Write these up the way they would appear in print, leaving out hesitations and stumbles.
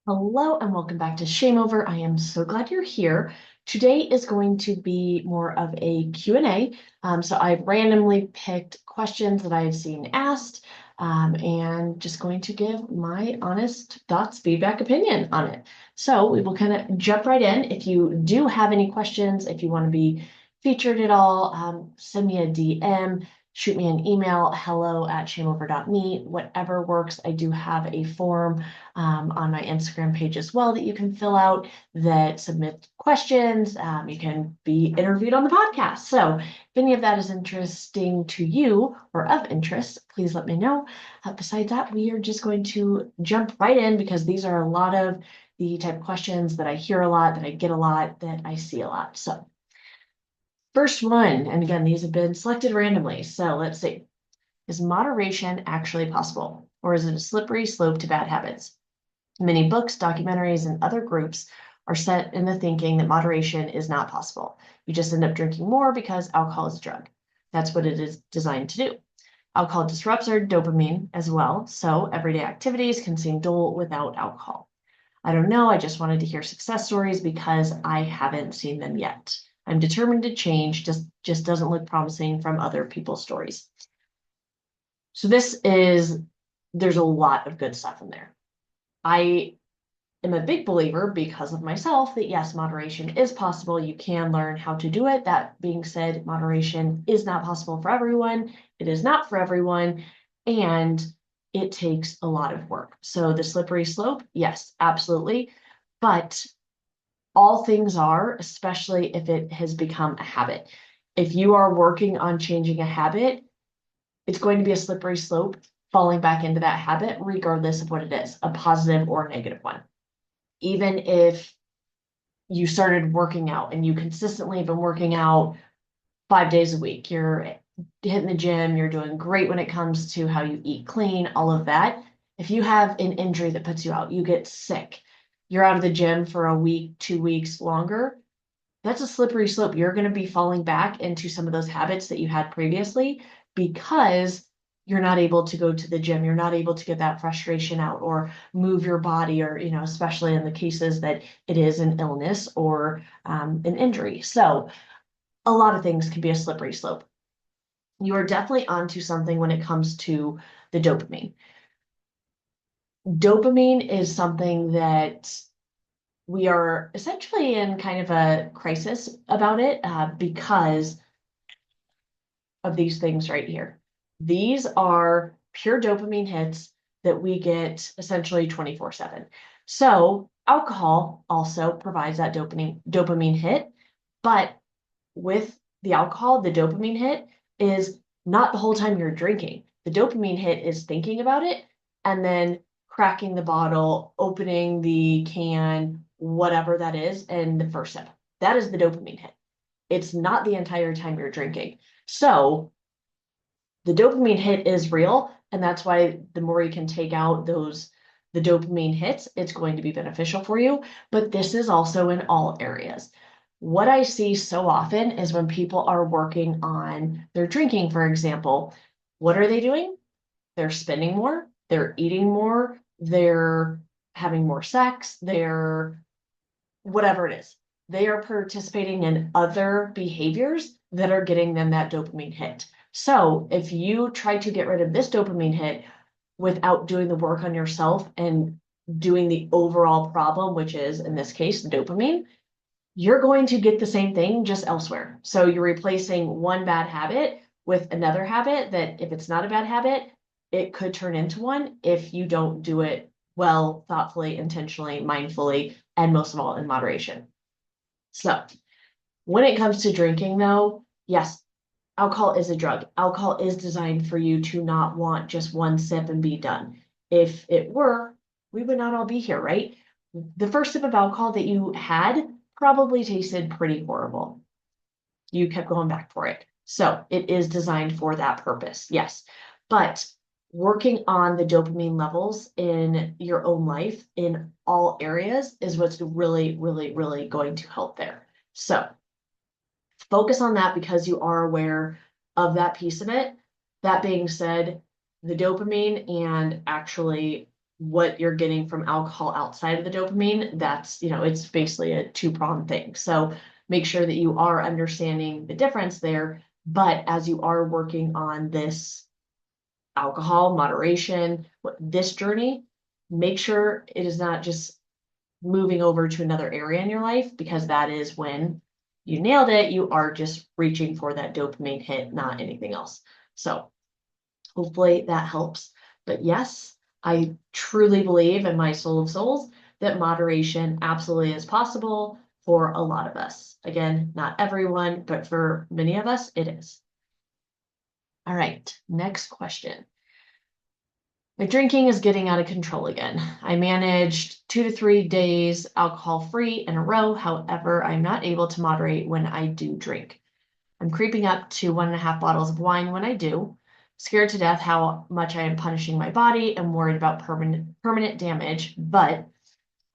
Hello and welcome back to ShameOver. I am so glad you're here. Today is going to be more of a Q&A. So I've randomly picked questions that I've seen asked and just going to give my honest thoughts, feedback, opinion on it. So we will kind of jump right in. If you do have any questions, if you want to be featured at all, send me a DM. Shoot me an email, hello@shameover.me, whatever works. I do have a form on my Instagram page as well that you can fill out that submit questions. You can be interviewed on the podcast. So if any of that is interesting to you or of interest, please let me know. Besides that, we are just going to jump right in because these are a lot of the type of questions that I hear a lot, that I get a lot, that I see a lot. So first one, and again, these have been selected randomly. So let's see. Is moderation actually possible, or is it a slippery slope to bad habits? Many books, documentaries, and other groups are set in the thinking that moderation is not possible. You just end up drinking more because alcohol is a drug. That's what it is designed to do. Alcohol disrupts our dopamine as well, so everyday activities can seem dull without alcohol. I don't know, I just wanted to hear success stories because I haven't seen them yet. I'm determined to change, just doesn't look promising from other people's stories. So there's a lot of good stuff in there. I am a big believer because of myself that yes, moderation is possible. You can learn how to do it. That being said, moderation is not possible for everyone. It is not for everyone. And it takes a lot of work. So the slippery slope, yes, absolutely. But all things are, especially if it has become a habit. If you are working on changing a habit, it's going to be a slippery slope falling back into that habit, regardless of what it is, a positive or a negative one. Even if you started working out and you consistently have been working out 5 days a week, you're hitting the gym, you're doing great when it comes to how you eat clean, all of that. If you have an injury that puts you out, you get sick, you're out of the gym for a week, 2 weeks longer, that's a slippery slope. You're going to be falling back into some of those habits that you had previously because you're not able to go to the gym. You're not able to get that frustration out or move your body, or, especially in the cases that it is an illness or an injury. So a lot of things can be a slippery slope. You are definitely onto something when it comes to the dopamine. Dopamine is something that we are essentially in kind of a crisis about it because of these things right here. These are pure dopamine hits that we get essentially 24/7. So alcohol also provides that dopamine hit, but with the alcohol, the dopamine hit is not the whole time you're drinking. The dopamine hit is thinking about it and then cracking the bottle, opening the can, whatever that is, and the first sip. That is the dopamine hit. It's not the entire time you're drinking. So the dopamine hit is real, and that's why the more you can take out the dopamine hits, it's going to be beneficial for you. But this is also in all areas. What I see so often is when people are working on their drinking, for example, what are they doing? They're spending more, they're eating more, they're having more sex, they're whatever it is. They are participating in other behaviors that are getting them that dopamine hit. So if you try to get rid of this dopamine hit without doing the work on yourself and doing the overall problem, which is in this case, dopamine, you're going to get the same thing just elsewhere. So you're replacing one bad habit with another habit that if it's not a bad habit, it could turn into one if you don't do it well, thoughtfully, intentionally, mindfully, and most of all in moderation. So when it comes to drinking though, yes, alcohol is a drug. Alcohol is designed for you to not want just one sip and be done. If it were, we would not all be here, right? The first sip of alcohol that you had probably tasted pretty horrible. You kept going back for it. So it is designed for that purpose, yes. But working on the dopamine levels in your own life in all areas is what's really, really, really going to help there. So focus on that because you are aware of that piece of it. That being said, the dopamine and actually what you're getting from alcohol outside of the dopamine, that's, it's basically a two-pronged thing. So make sure that you are understanding the difference there. But as you are working on this alcohol moderation, this journey, make sure it is not just moving over to another area in your life, because that is when you nailed it. You are just reaching for that dopamine hit, not anything else. So hopefully that helps. But yes, I truly believe in my soul of souls that moderation absolutely is possible for a lot of us. Again, not everyone, but for many of us, it is. All right, next question. My drinking is getting out of control again. I managed 2 to 3 days alcohol-free in a row. However, I'm not able to moderate when I do drink. I'm creeping up to 1.5 bottles of wine when I do. Scared to death how much I am punishing my body and worried about permanent damage, but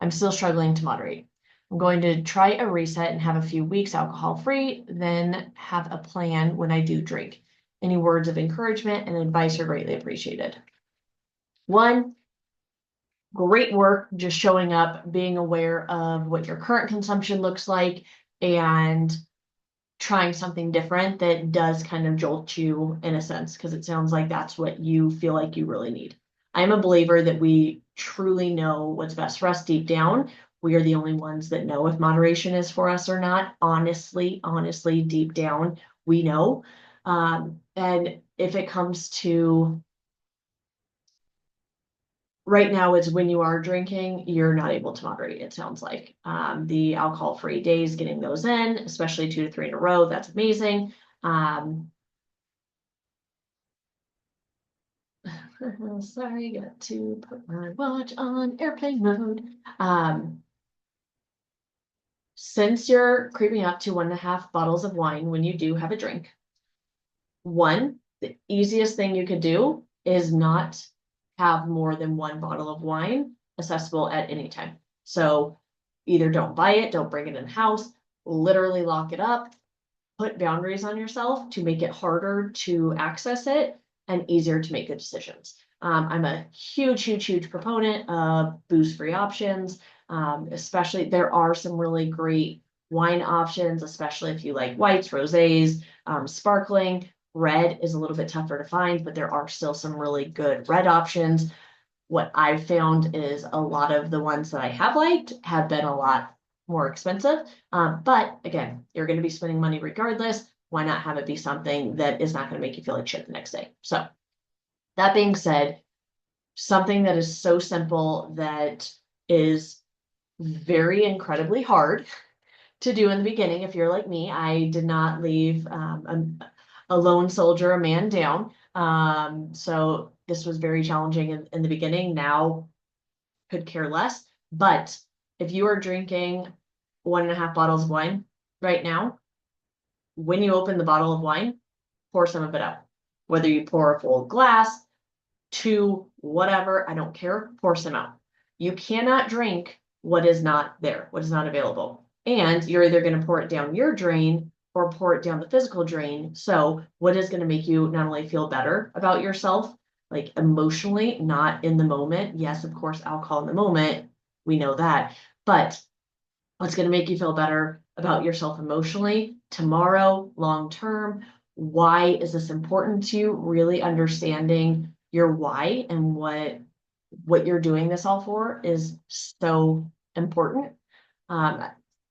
I'm still struggling to moderate. I'm going to try a reset and have a few weeks alcohol-free, then have a plan when I do drink. Any words of encouragement and advice are greatly appreciated. One, great work just showing up, being aware of what your current consumption looks like, and trying something different that does kind of jolt you in a sense, because it sounds like that's what you feel like you really need. I'm a believer that we truly know what's best for us deep down. We are the only ones that know if moderation is for us or not. Honestly, deep down, we know. And if it comes to right now, it's when you are drinking, you're not able to moderate, it sounds like. The alcohol-free days, getting those in, especially 2 to 3 in a row, that's amazing. Sorry, got to put my watch on airplane mode. Since you're creeping up to 1.5 bottles of wine when you do have a drink, the easiest thing you could do is not have more than 1 bottle of wine accessible at any time. So either don't buy it, don't bring it in the house, literally lock it up, put boundaries on yourself to make it harder to access it and easier to make good decisions. I'm a huge proponent of booze-free options. Especially there are some really great wine options, especially if you like whites, rosés, sparkling. Red is a little bit tougher to find, but there are still some really good red options. What I've found is a lot of the ones that I have liked have been a lot more expensive. But again, you're going to be spending money regardless. Why not have it be something that is not going to make you feel like shit the next day? So that being said, something that is so simple that is very incredibly hard to do in the beginning. If you're like me, I did not leave a lone soldier, a man down. So this was very challenging in the beginning. Now could care less. But if you are drinking 1.5 bottles of wine right now, when you open the bottle of wine, pour some of it out. Whether you pour a full glass, 2, whatever, I don't care, pour some out. You cannot drink what is not there, what is not available. And you're either going to pour it down your drain or pour it down the physical drain. So what is going to make you not only feel better about yourself, like emotionally, not in the moment. Yes, of course, alcohol in the moment, we know that. But what's going to make you feel better about yourself emotionally, tomorrow, long term? Why is this important to you? Really understanding your why and what you're doing this all for is so important.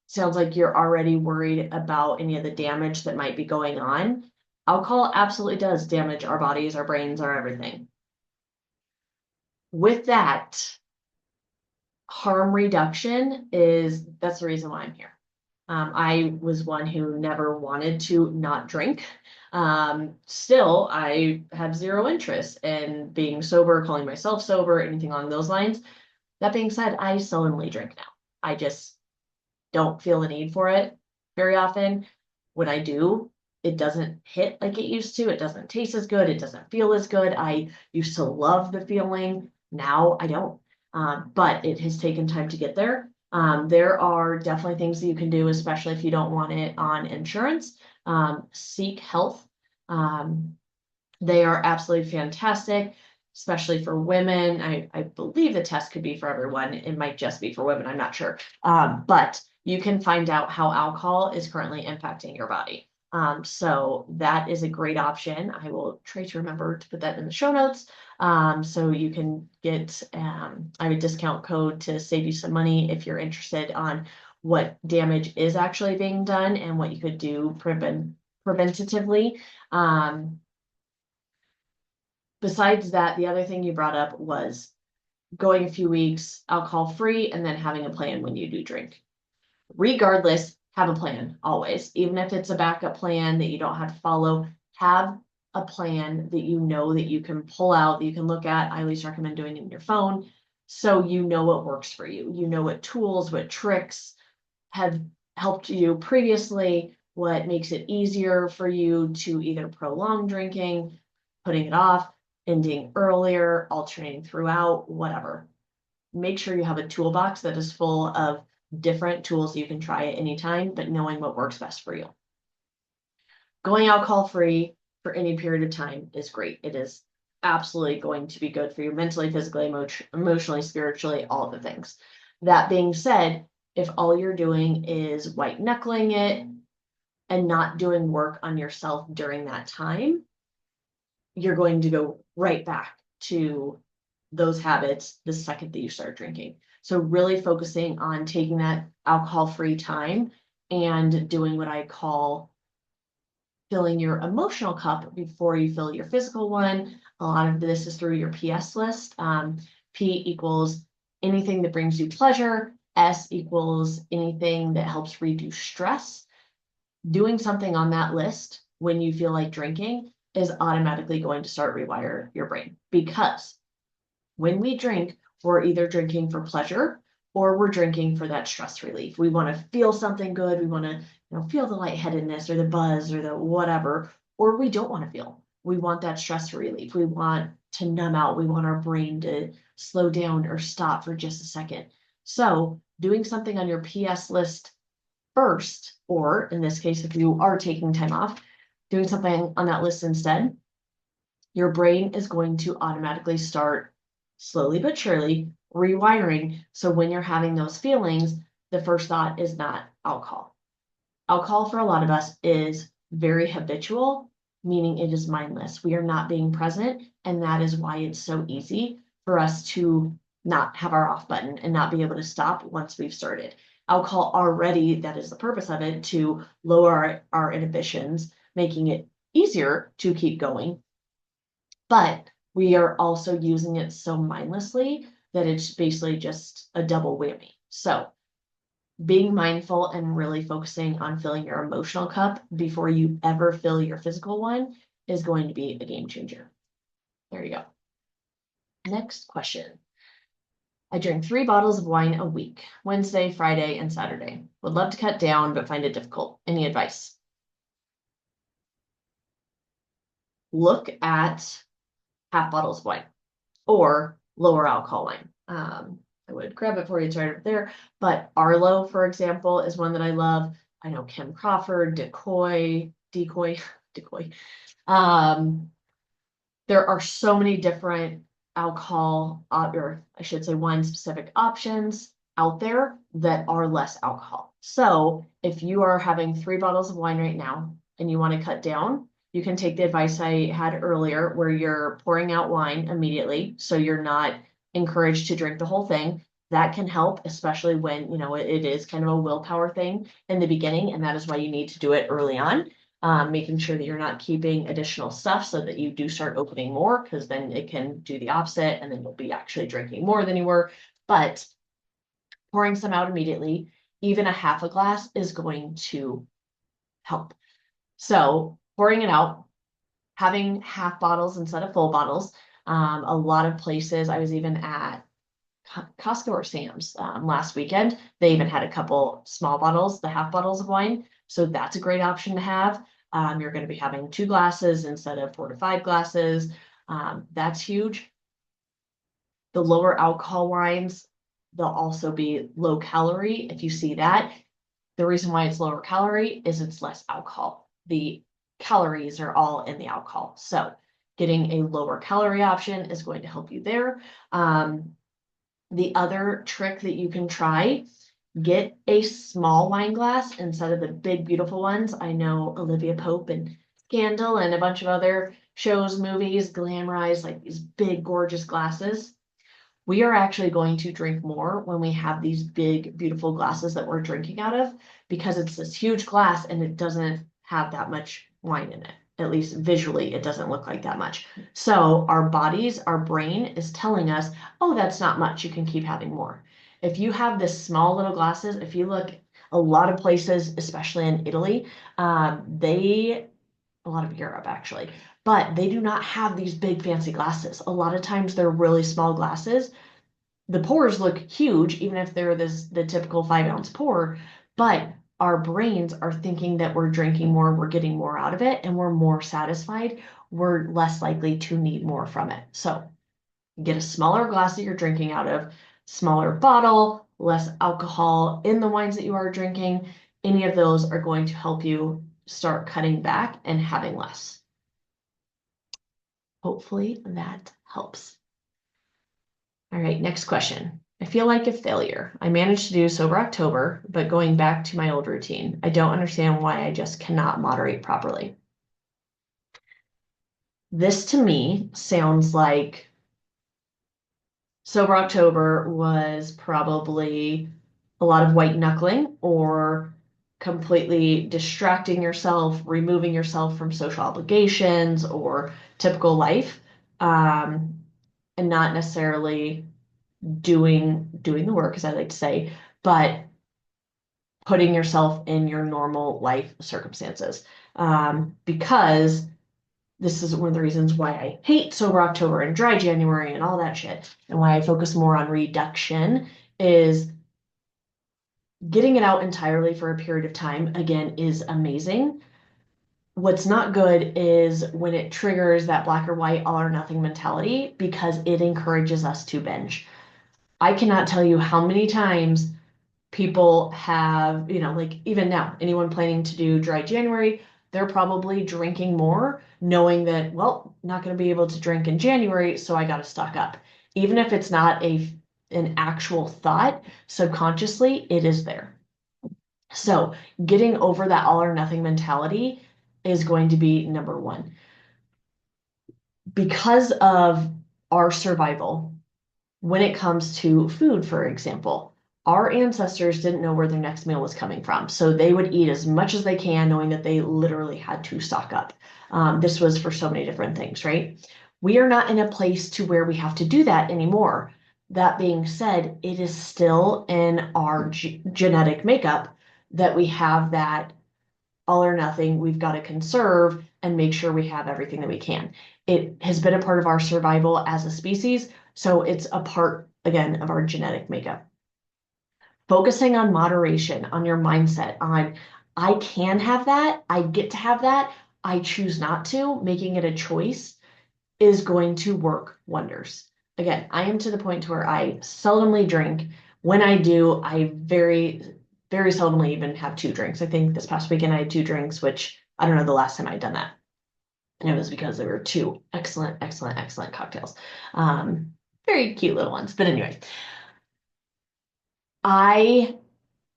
Sounds like you're already worried about any of the damage that might be going on. Alcohol absolutely does damage our bodies, our brains, our everything. With that, harm reduction that's the reason why I'm here. I was one who never wanted to not drink. Still, I have zero interest in being sober, calling myself sober, anything along those lines. That being said, I sullenly drink now. I just don't feel the need for it very often. When I do, it doesn't hit like it used to. It doesn't taste as good. It doesn't feel as good. I used to love the feeling. Now I don't. But it has taken time to get there. There are definitely things that you can do, especially if you don't want it on insurance. Seek health. They are absolutely fantastic. especially for women. I believe the test could be for everyone. It might just be for women. I'm not sure. But you can find out how alcohol is currently impacting your body. So that is a great option. I will try to remember to put that in the show notes. So you can get I have a discount code to save you some money if you're interested on what damage is actually being done and what you could do preventatively. Besides that, the other thing you brought up was going a few weeks alcohol free and then having a plan when you do drink. Regardless, have a plan always, even if it's a backup plan that you don't have to follow, have a plan that you know that you can pull out, that you can look at. I always recommend doing it in your phone so you know what works for you. You know what tools, what tricks have helped you previously, what makes it easier for you to either prolong drinking, putting it off, ending earlier, alternating throughout, whatever. Make sure you have a toolbox that is full of different tools you can try at any time, but knowing what works best for you. Going alcohol free for any period of time is great. It is absolutely going to be good for you mentally, physically, emotionally, spiritually, all of the things. That being said, if all you're doing is white knuckling it and not doing work on yourself during that time, you're going to go right back to those habits the second that you start drinking. So really focusing on taking that alcohol-free time and doing what I call filling your emotional cup before you fill your physical one. A lot of this is through your PS list. P equals anything that brings you pleasure. S equals anything that helps reduce stress. Doing something on that list when you feel like drinking is automatically going to start rewire your brain, because when we drink, we're either drinking for pleasure or we're drinking for that stress relief. We want to feel something good. We want to, feel the lightheadedness or the buzz or the whatever, or we don't want to feel. We want that stress relief. We want to numb out. We want our brain to slow down or stop for just a second. So doing something on your PS list first, or in this case, if you are taking time off, doing something on that list instead, your brain is going to automatically start slowly but surely rewiring. So when you're having those feelings, the first thought is not alcohol. Alcohol for a lot of us is very habitual, meaning it is mindless. We are not being present. And that is why it's so easy for us to not have our off button and not be able to stop once we've started. Alcohol already, that is the purpose of it, to lower our inhibitions, making it easier to keep going. But we are also using it so mindlessly that it's basically just a double whammy. So being mindful and really focusing on filling your emotional cup before you ever fill your physical one is going to be a game changer. There you go. Next question. I drink 3 bottles of wine a week, Wednesday, Friday, and Saturday. Would love to cut down, but find it difficult. Any advice? Look at half bottles of wine or lower alcohol wine. I would grab it for you, it's right up there. But Arlo, for example, is one that I love. I know Kim Crawford, Decoy. There are so many different alcohol, or I should say wine specific options out there that are less alcohol. So if you are having 3 bottles of wine right now and you want to cut down, you can take the advice I had earlier where you're pouring out wine immediately. So you're not encouraged to drink the whole thing. That can help, especially when, it is kind of a willpower thing in the beginning. And that is why you need to do it early on. Making sure that you're not keeping additional stuff so that you do start opening more, because then it can do the opposite and then you'll be actually drinking more than you were. But pouring some out immediately, even a half a glass is going to help. So pouring it out, having half bottles instead of full bottles. A lot of places, I was even at Costco or Sam's last weekend. They even had a couple small bottles, the half bottles of wine. So that's a great option to have. You're going to be having 2 glasses instead of 4 to 5 glasses. That's huge. The lower alcohol wines, they'll also be low calorie. If you see that, the reason why it's lower calorie is it's less alcohol. The calories are all in the alcohol. So Getting a lower calorie option is going to help you there. The other trick that you can try, get a small wine glass instead of the big, beautiful ones. I know Olivia Pope and Scandal and a bunch of other shows, movies, glamorize like these big, gorgeous glasses. We are actually going to drink more when we have these big, beautiful glasses that we're drinking out of, because it's this huge glass and it doesn't have that much wine in it. At least visually, it doesn't look like that much. So our bodies, our brain is telling us, oh, that's not much. You can keep having more. If you have this small little glasses, if you look a lot of places, especially in Italy, a lot of Europe actually, but they do not have these big fancy glasses. A lot of times they're really small glasses. The pours look huge, even if they're the typical 5-ounce pour, but our brains are thinking that we're drinking more, we're getting more out of it, and we're more satisfied. We're less likely to need more from it. So get a smaller glass that you're drinking out of, smaller bottle, less alcohol in the wines that you are drinking. Any of those are going to help you start cutting back and having less. Hopefully that helps. All right, next question. I feel like a failure. I managed to do sober October, but going back to my old routine. I don't understand why I just cannot moderate properly. This to me sounds like sober October was probably a lot of white knuckling or completely distracting yourself, removing yourself from social obligations or typical life, and not necessarily doing the work, as I like to say, but putting yourself in your normal life circumstances. Because this is one of the reasons why I hate sober October and dry January and all that shit, and why I focus more on reduction is getting it out entirely for a period of time, again, is amazing. What's not good is when it triggers that black or white, all or nothing mentality, because it encourages us to binge. I cannot tell you how many times people have, like even now, anyone planning to do dry January, they're probably drinking more, knowing that, well, not going to be able to drink in January, so I got to stock up. Even if it's not an actual thought, subconsciously, it is there. So getting over that all or nothing mentality is going to be number one. Because of our survival, when it comes to food, for example, our ancestors didn't know where their next meal was coming from. So they would eat as much as they can, knowing that they literally had to stock up. This was for so many different things, right? We are not in a place to where we have to do that anymore. That being said, it is still in our genetic makeup that we have that all or nothing. We've got to conserve and make sure we have everything that we can. It has been a part of our survival as a species, so it's a part, again, of our genetic makeup. Focusing on moderation, on your mindset, on I can have that, I get to have that, I choose not to, making it a choice is going to work wonders. Again, I am to the point to where I seldomly drink. When I do, I very, very seldomly even have 2 drinks. I think this past weekend I had 2 drinks, which I don't know the last time I'd done that. And it was because there were 2 excellent, excellent, excellent cocktails. Very cute little ones. But anyway, I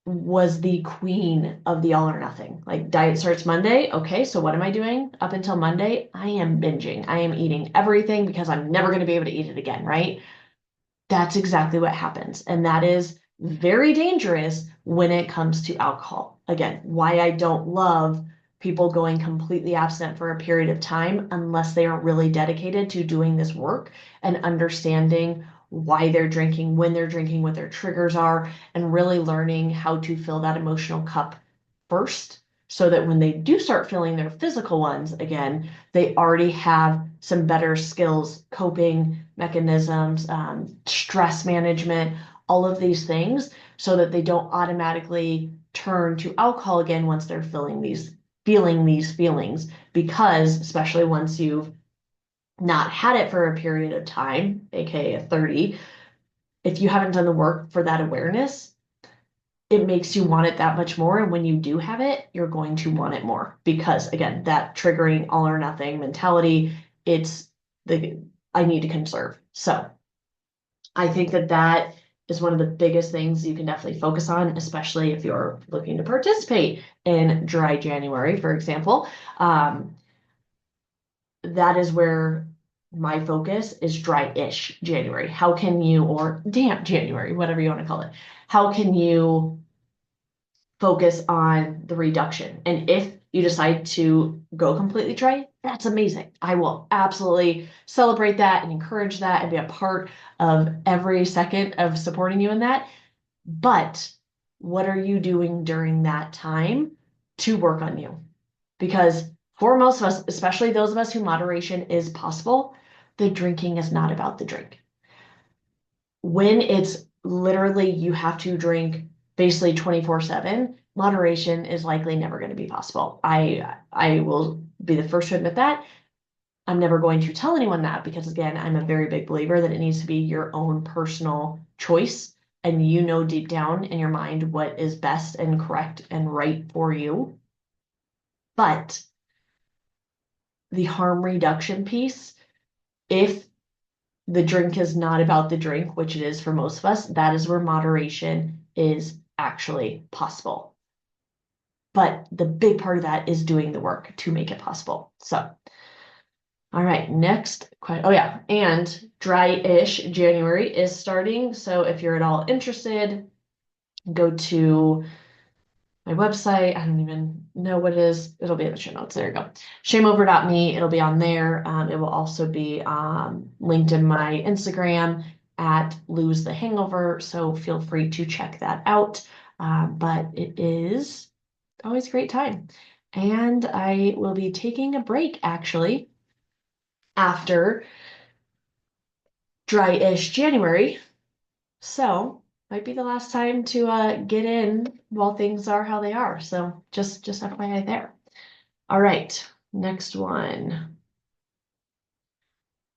was the queen of the all or nothing. Like diet starts Monday. Okay, so what am I doing up until Monday? I am binging. I am eating everything because I'm never going to be able to eat it again, right? That's exactly what happens. And that is very dangerous when it comes to alcohol. Again, why I don't love people going completely abstinent for a period of time unless they are really dedicated to doing this work and understanding why they're drinking, when they're drinking, what their triggers are, and really learning how to fill that emotional cup first so that when they do start filling their physical ones again, they already have some better skills, coping mechanisms, stress management, all of these things, so that they don't automatically turn to alcohol again once they're feeling these feelings, because especially once you've not had it for a period of time, aka 30, if you haven't done the work for that awareness, it makes you want it that much more. And when you do have it, you're going to want it more because, again, that triggering all or nothing mentality I need to conserve. So I think that is one of the biggest things you can definitely focus on, especially if you're looking to participate in Dry January, for example. That is where my focus is dry-ish January. How can you, or damp January, whatever you want to call it, how can you focus on the reduction? And if you decide to go completely dry, that's amazing. I will absolutely celebrate that and encourage that and be a part of every second of supporting you in that. But what are you doing during that time to work on you? Because for most of us, especially those of us who moderation is possible, the drinking is not about the drink. When it's literally you have to drink basically 24/7, moderation is likely never going to be possible. I will be the first to admit that. I'm never going to tell anyone that because again, I'm a very big believer that it needs to be your own personal choice and you know deep down in your mind what is best and correct and right for you. But the harm reduction piece, if the drink is not about the drink, which it is for most of us, that is where moderation is actually possible. But the big part of that is doing the work to make it possible. So, all right, next question. Oh, yeah. And Dry-ish January is starting. So if you're at all interested, go to my website. I don't even know what it is. It'll be in the show notes. There you go. ShameOver.me. It'll be on there. It will also be linked in my Instagram at Lose the Hangover. So feel free to check that out. But it is always a great time. And I will be taking a break actually after Dry-ish January. So might be the last time to get in while things are how they are. So just FYI there. All right, next one.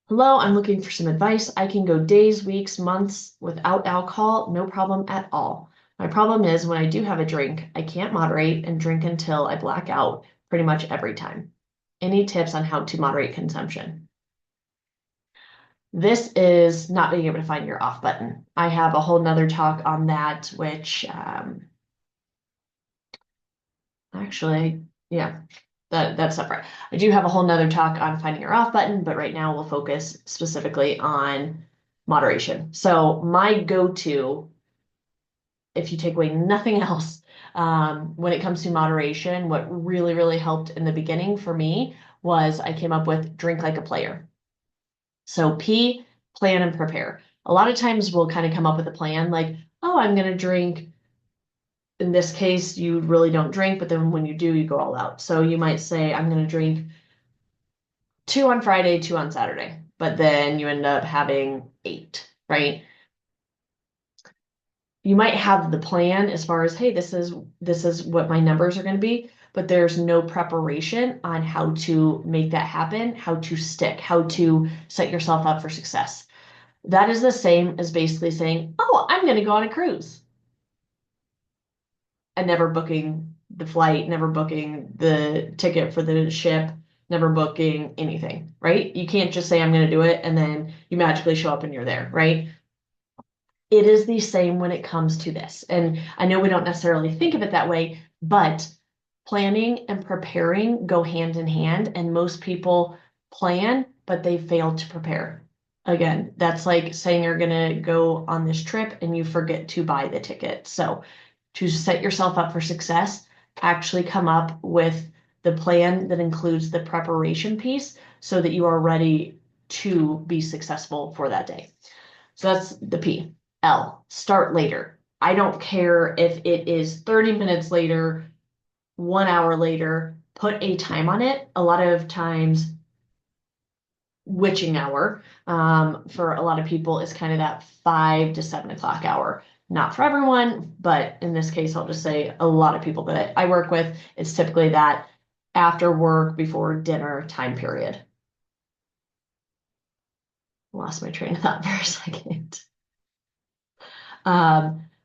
Hello, I'm looking for some advice. I can go days, weeks, months without alcohol, no problem at all. My problem is when I do have a drink, I can't moderate and drink until I black out pretty much every time. Any tips on how to moderate consumption? This is not being able to find your off button. I have a whole nother talk on that, which actually, yeah, that's separate. I do have a whole nother talk on finding your off button, but right now we'll focus specifically on moderation. So my go-to, if you take away nothing else, when it comes to moderation, what really, really helped in the beginning for me was I came up with drink like a player. So P, plan and prepare. A lot of times we'll kind of come up with a plan like, oh, I'm going to drink. In this case, you really don't drink, but then when you do, you go all out. So you might say, I'm going to drink 2 on Friday, 2 on Saturday, but then you end up having 8, right? You might have the plan as far as, hey, this is what my numbers are going to be, but there's no preparation on how to make that happen, how to stick, how to set yourself up for success. That is the same as basically saying, oh, I'm going to go on a cruise and never booking the flight, never booking the ticket for the ship, never booking anything, right? You can't just say, I'm going to do it, and then you magically show up and you're there, right? It is the same when it comes to this. And I know we don't necessarily think of it that way, but planning and preparing go hand in hand, and most people plan, but they fail to prepare. Again, that's like saying you're going to go on this trip and you forget to buy the ticket. So to set yourself up for success, actually come up with the plan that includes the preparation piece so that you are ready to be successful for that day. So that's the P. L, start later. I don't care if it is 30 minutes later, 1 hour later, put a time on it. A lot of times, witching hour for a lot of people is kind of that 5 to 7 o'clock hour. Not for everyone, but in this case, I'll just say a lot of people that I work with, it's typically that after work, before dinner time period. Lost my train of thought for a second.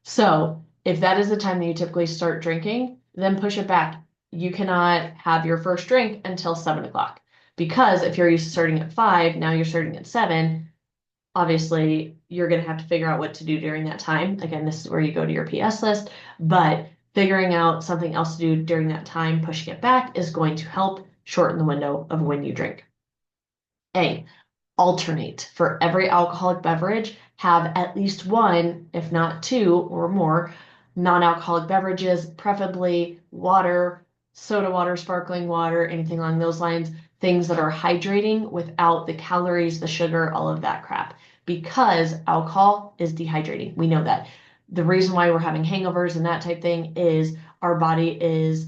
So if that is the time that you typically start drinking, then push it back. You cannot have your first drink until 7 o'clock. Because if you're used to starting at 5, now you're starting at 7, obviously you're going to have to figure out what to do during that time. Again, this is where you go to your PS list, but figuring out something else to do during that time, pushing it back, is going to help shorten the window of when you drink. A, alternate. For every alcoholic beverage, have at least one, if not two or more, non-alcoholic beverages, preferably water, soda water, sparkling water, anything along those lines, things that are hydrating without the calories, the sugar, all of that crap. Because alcohol is dehydrating. We know that. The reason why we're having hangovers and that type thing is our body is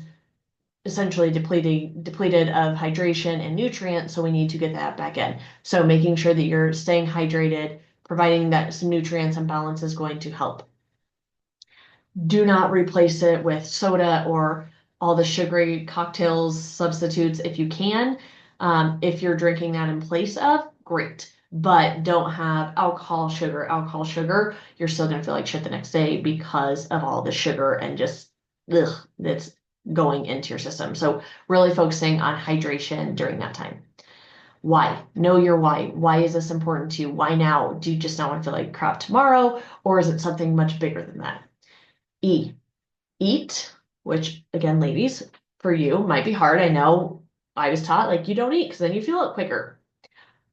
essentially depleted of hydration and nutrients, so we need to get that back in. So making sure that you're staying hydrated, providing that some nutrients and balance is going to help. Do not replace it with soda or all the sugary cocktails substitutes if you can. If you're drinking that in place of, great. But don't have alcohol, sugar, alcohol, sugar. You're still going to feel like shit the next day because of all the sugar and just, that's going into your system. So really focusing on hydration during that time. Why? Know your why. Why is this important to you? Why now? Do you just not want to feel like crap tomorrow? Or is it something much bigger than that? E, eat, which again, ladies, for you might be hard. I know I was taught like you don't eat because then you feel it quicker.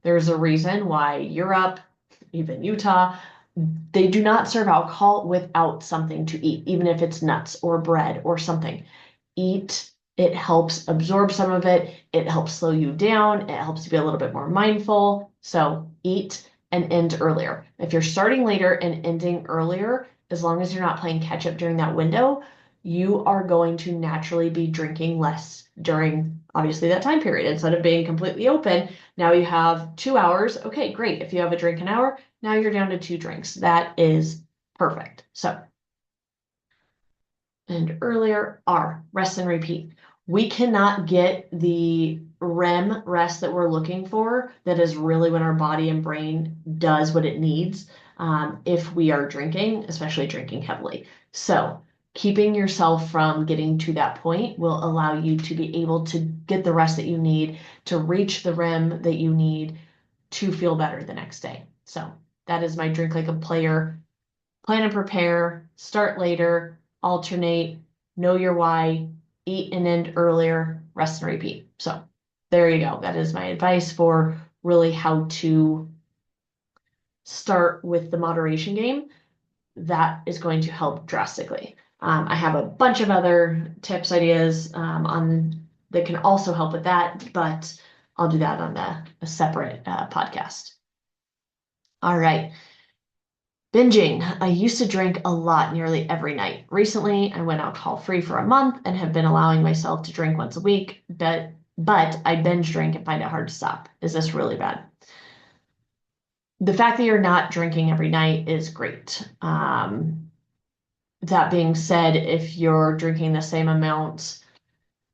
There's a reason why Europe, even Utah, they do not serve alcohol without something to eat, even if it's nuts or bread or something. Eat, it helps absorb some of it. It helps slow you down. It helps you be a little bit more mindful. So eat and end earlier. If you're starting later and ending earlier, as long as you're not playing catch up during that window, you are going to naturally be drinking less during obviously that time period. Instead of being completely open, now you have 2 hours. Okay, great. If you have a drink an hour, now you're down to 2 drinks. That is perfect. So, and earlier, R, rest and repeat. We cannot get the REM rest that we're looking for, that is really when our body and brain does what it needs, if we are drinking, especially drinking heavily. So keeping yourself from getting to that point will allow you to be able to get the rest that you need, to reach the REM that you need to feel better the next day. So that is my drink like a player. Plan and prepare, start later, alternate, know your why, eat and end earlier, rest and repeat. So there you go. That is my advice for really how to start with the moderation game. That is going to help drastically. I have a bunch of other tips, ideas on that can also help with that, but I'll do that on a separate podcast. All right. Binging. I used to drink a lot nearly every night. Recently, I went alcohol-free for a month and have been allowing myself to drink once a week, but I binge drink and find it hard to stop. Is this really bad? The fact that you're not drinking every night is great. That being said, if you're drinking the same amount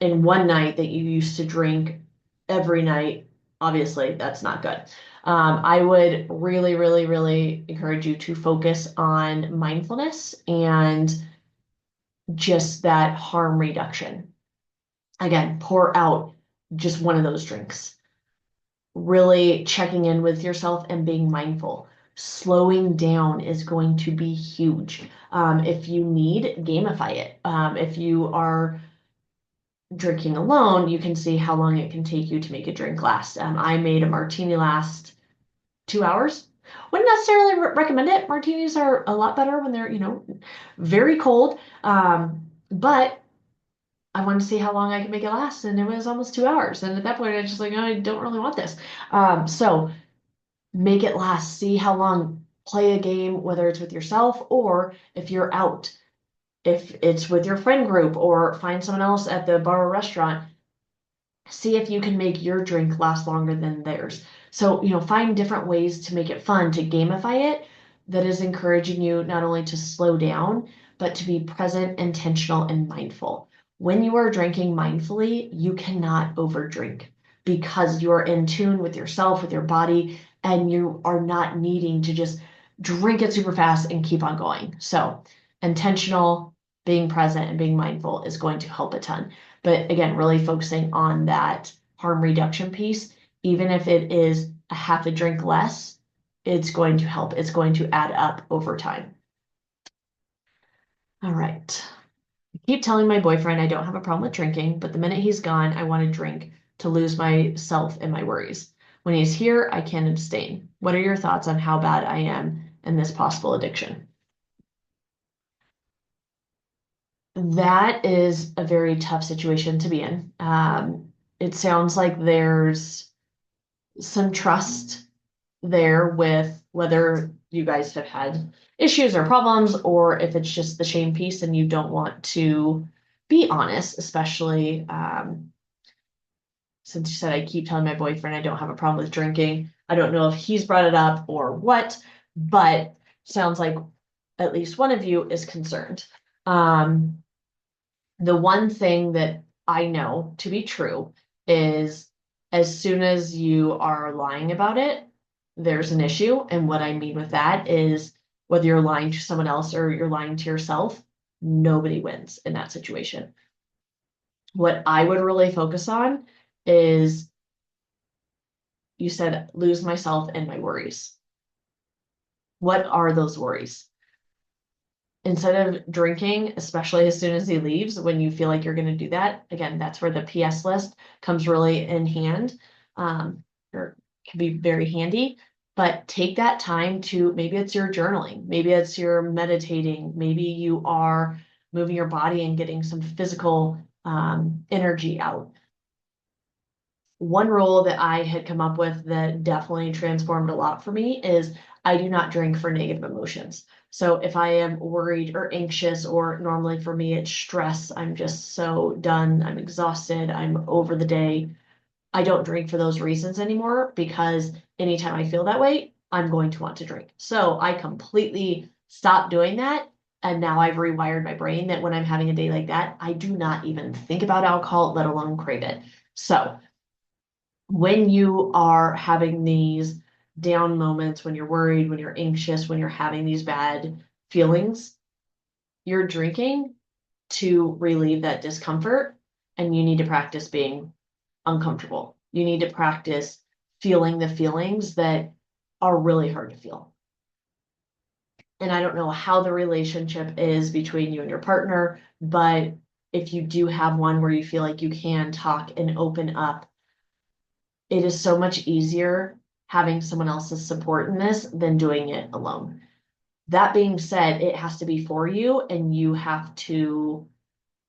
in one night that you used to drink every night, obviously that's not good. I would really, really, really encourage you to focus on mindfulness and just that harm reduction. Again, pour out just one of those drinks. Really checking in with yourself and being mindful. Slowing down is going to be huge. If you need, gamify it. If you are drinking alone, you can see how long it can take you to make a drink last. I made a martini last 2 hours. Wouldn't necessarily recommend it. Martinis are a lot better when they're, very cold. But I wanted to see how long I could make it last, and it was almost 2 hours. And at that point, I was just like, oh, I don't really want this. So make it last. See how long. Play a game, whether it's with yourself or if you're out. If it's with your friend group, or find someone else at the bar or restaurant, see if you can make your drink last longer than theirs. So, find different ways to make it fun, to gamify it, that is encouraging you not only to slow down, but to be present, intentional, and mindful. When you are drinking mindfully, you cannot overdrink because you're in tune with yourself, with your body, and you are not needing to just drink it super fast and keep on going. So, intentional, being present, and being mindful is going to help a ton. But again, really focusing on that harm reduction piece, even if it is a half a drink less, it's going to help. It's going to add up over time. All right. I keep telling my boyfriend I don't have a problem with drinking, but the minute he's gone, I want to drink to lose myself and my worries. When he's here, I can't abstain. What are your thoughts on how bad I am in this possible addiction? That is a very tough situation to be in. It sounds like there's some trust there with whether you guys have had issues or problems, or if it's just the shame piece and you don't want to be honest, especially since you said I keep telling my boyfriend I don't have a problem with drinking. I don't know if he's brought it up or what, but sounds like at least one of you is concerned. The one thing that I know to be true is as soon as you are lying about it, there's an issue. And what I mean with that is whether you're lying to someone else or you're lying to yourself, nobody wins in that situation. What I would really focus on is you said lose myself and my worries. What are those worries? Instead of drinking, especially as soon as he leaves, when you feel like you're going to do that, again, that's where the PS list comes really in hand, or can be very handy. But take that time to, maybe it's your journaling, maybe it's your meditating, maybe you are moving your body and getting some physical energy out. One rule that I had come up with that definitely transformed a lot for me is I do not drink for negative emotions. So if I am worried or anxious, or normally for me it's stress, I'm just so done, I'm exhausted, I'm over the day. I don't drink for those reasons anymore, because anytime I feel that way, I'm going to want to drink. So I completely stopped doing that. And now I've rewired my brain that when I'm having a day like that, I do not even think about alcohol, let alone crave it. So when you are having these down moments, when you're worried, when you're anxious, when you're having these bad feelings, you're drinking to relieve that discomfort, and you need to practice being uncomfortable. You need to practice feeling the feelings that are really hard to feel. And I don't know how the relationship is between you and your partner, but if you do have one where you feel like you can talk and open up, it is so much easier having someone else's support in this than doing it alone. That being said, it has to be for you, and you have to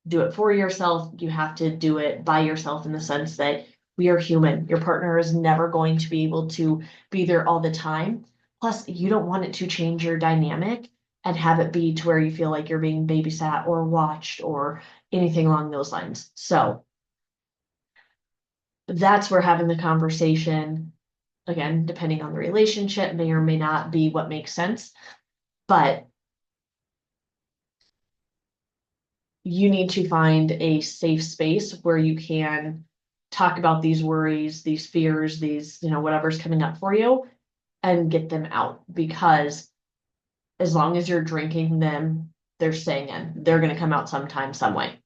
do it for yourself. You have to do it by yourself, in the sense that we are human. Your partner is never going to be able to be there all the time. Plus, you don't want it to change your dynamic and have it be to where you feel like you're being babysat or watched or anything along those lines. So that's where having the conversation, again, depending on the relationship, may or may not be what makes sense. But you need to find a safe space where you can talk about these worries, these fears, these, whatever's coming up for you, and get them out. Because as long as you're drinking them, they're staying in. They're going to come out sometime, some way.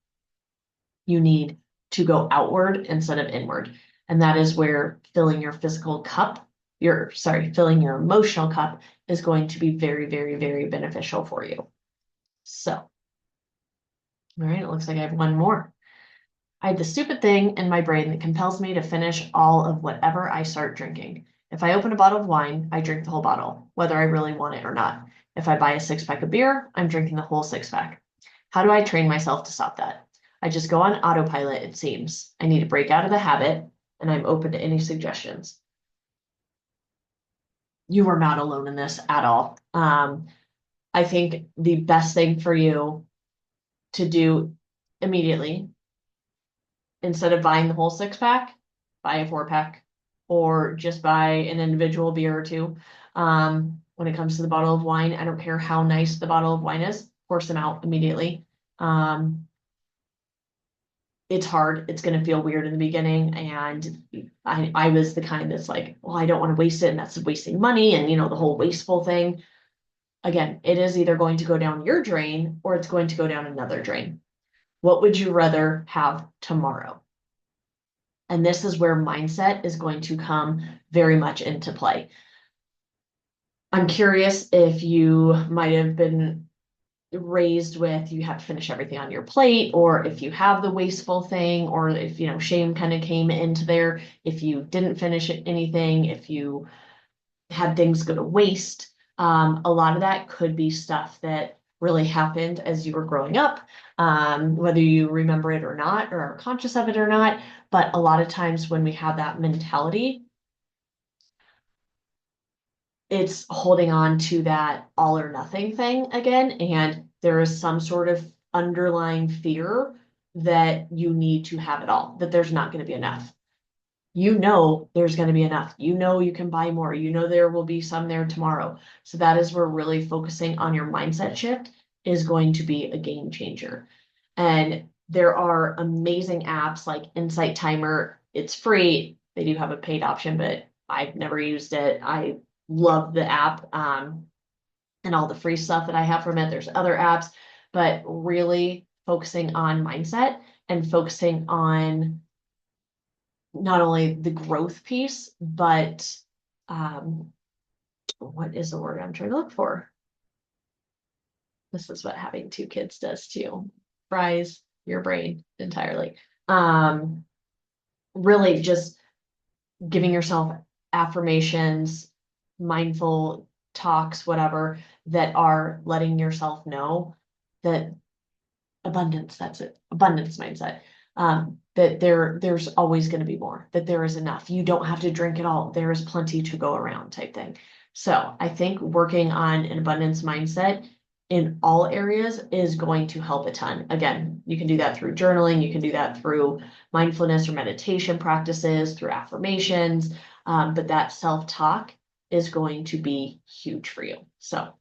You need to go outward instead of inward. And that is where filling your physical cup, filling your emotional cup is going to be very, very, very beneficial for you. So, all right, it looks like I have one more. I have the stupid thing in my brain that compels me to finish all of whatever I start drinking. If I open a bottle of wine, I drink the whole bottle, whether I really want it or not. If I buy a 6-pack of beer, I'm drinking the whole 6-pack. How do I train myself to stop that? I just go on autopilot, it seems. I need to break out of the habit, and I'm open to any suggestions. You are not alone in this at all. I think the best thing for you to do immediately, instead of buying the whole 6-pack, buy a 4-pack, or just buy an individual beer or two. When it comes to the bottle of wine, I don't care how nice the bottle of wine is, force them out immediately. It's hard. It's going to feel weird in the beginning. And I was the kind that's like, well, I don't want to waste it, and that's wasting money, and the whole wasteful thing. Again, it is either going to go down your drain or it's going to go down another drain. What would you rather have tomorrow? And this is where mindset is going to come very much into play. I'm curious if you might have been raised with you have to finish everything on your plate, or if you have the wasteful thing, or if shame kind of came into there, if you didn't finish anything, if you had things go to waste. A lot of that could be stuff that really happened as you were growing up, whether you remember it or not, or are conscious of it or not. But a lot of times when we have that mentality, it's holding on to that all or nothing thing again. And there is some sort of underlying fear that you need to have it all, that there's not going to be enough. There's going to be enough. You can buy more. There will be some there tomorrow. So that is where really focusing on your mindset shift is going to be a game changer. And there are amazing apps like Insight Timer. It's free. They do have a paid option, but I've never used it. I love the app and all the free stuff that I have from it. There's other apps, but really focusing on mindset and focusing on not only the growth piece, but what is the word I'm trying to look for? This is what having two kids does too. Fries your brain entirely. Really just giving yourself affirmations, mindful talks, whatever, that are letting yourself know that abundance, that's it, abundance mindset. That there's always going to be more, that there is enough. You don't have to drink it all. There is plenty to go around type thing. So I think working on an abundance mindset in all areas is going to help a ton. Again, you can do that through journaling. You can do that through mindfulness or meditation practices, through affirmations. But that self-talk is going to be huge for you. So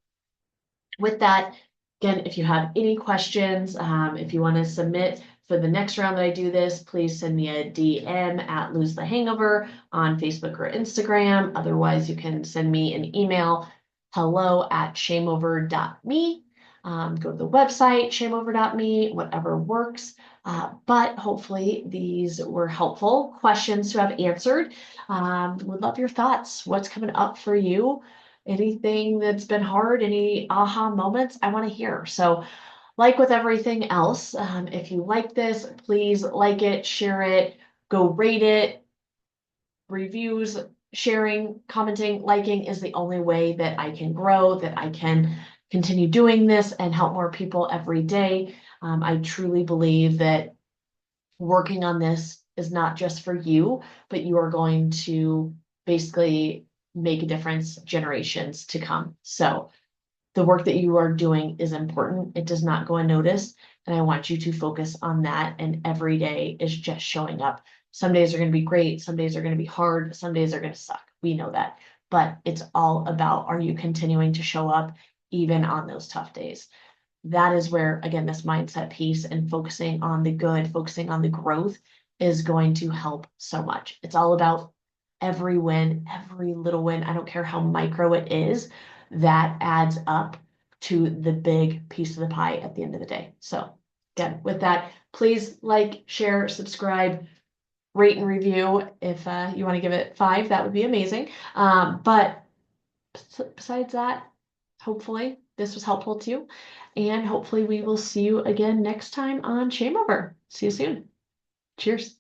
with that, again, if you have any questions, if you want to submit for the next round that I do this, please send me a DM at Lose the Hangover on Facebook or Instagram. Otherwise, you can send me an email, hello@shameover.me. Go to the website, shameover.me, whatever works. But hopefully these were helpful questions to have answered. Would love your thoughts. What's coming up for you? Anything that's been hard, any aha moments, I want to hear. So like with everything else, if you like this, please like it, share it, go rate it. Reviews, sharing, commenting, liking is the only way that I can grow, that I can continue doing this and help more people every day. I truly believe that working on this is not just for you, but you are going to basically make a difference generations to come. So the work that you are doing is important. It does not go unnoticed. And I want you to focus on that. And every day is just showing up. Some days are going to be great. Some days are going to be hard. Some days are going to suck. We know that. But it's all about, are you continuing to show up even on those tough days? That is where, again, this mindset piece and focusing on the good, focusing on the growth is going to help so much. It's all about every win, every little win. I don't care how micro it is, that adds up to the big piece of the pie at the end of the day. So again, with that, please like, share, subscribe, rate and review. If you want to give it 5, that would be amazing. But besides that, hopefully this was helpful too. And hopefully we will see you again next time on Shame Over. See you soon. Cheers.